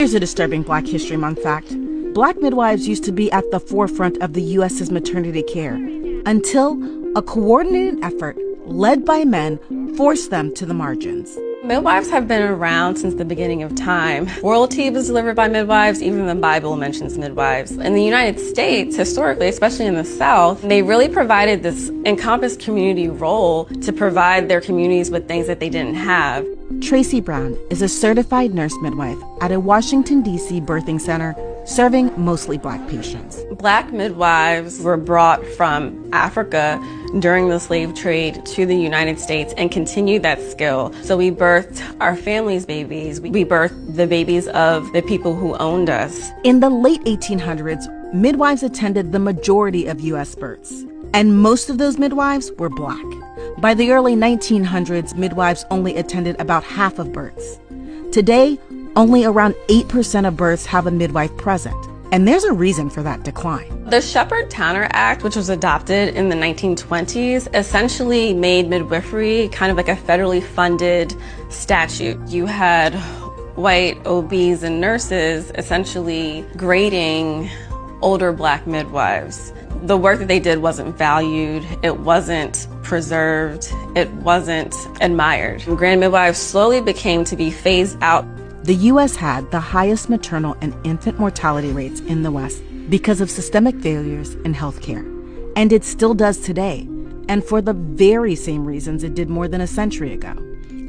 Here's a disturbing Black History Month fact. Black midwives used to be at the forefront of the U.S.'s maternity care until a coordinated effort led by men forced them to the margins. Midwives have been around since the beginning of time. Royalty was delivered by midwives, even the Bible mentions midwives. In the United States, historically, especially in the South, they really provided this encompassed community role to provide their communities with things that they didn't have. Tracy Brown is a certified nurse midwife at a Washington, D.C. birthing center serving mostly Black patients. Black midwives were brought from Africa during the slave trade to the United States and continued that skill. So we birthed our family's babies. We birthed the babies of the people who owned us. In the late 1800s, midwives attended the majority of U.S. births, and most of those midwives were Black. By the early 1900s, midwives only attended about half of births. Today, only around 8% of births have a midwife present, and there's a reason for that decline. The Shepherd-Towner Act, which was adopted in the 1920s, essentially made midwifery kind of like a federally funded statute. You had white OBs and nurses essentially grading older Black midwives. The work that they did wasn't valued, it wasn't preserved, it wasn't admired. Grand midwives slowly became to be phased out. The U.S. had the highest maternal and infant mortality rates in the West because of systemic failures in healthcare. And it still does today, and for the very same reasons it did more than a century ago.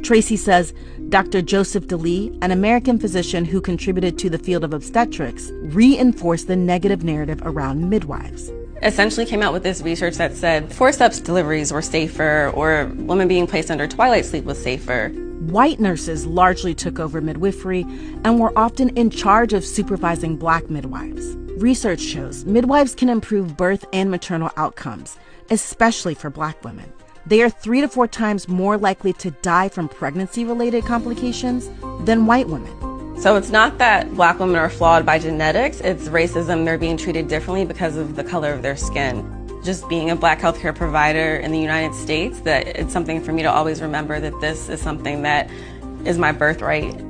Tracy says Dr. Joseph DeLee, an American physician who contributed to the field of obstetrics, reinforced the negative narrative around midwives. Essentially came out with this research that said forceps deliveries were safer, or women being placed under twilight sleep was safer. White nurses largely took over midwifery and were often in charge of supervising Black midwives. Research shows midwives can improve birth and maternal outcomes, especially for Black women. They are 3 to 4 times more likely to die from pregnancy-related complications than white women. So it's not that Black women are flawed by genetics, it's racism. They're being treated differently because of the color of their skin. Just being a Black healthcare provider in the United States, that it's something for me to always remember that this is something that is my birthright.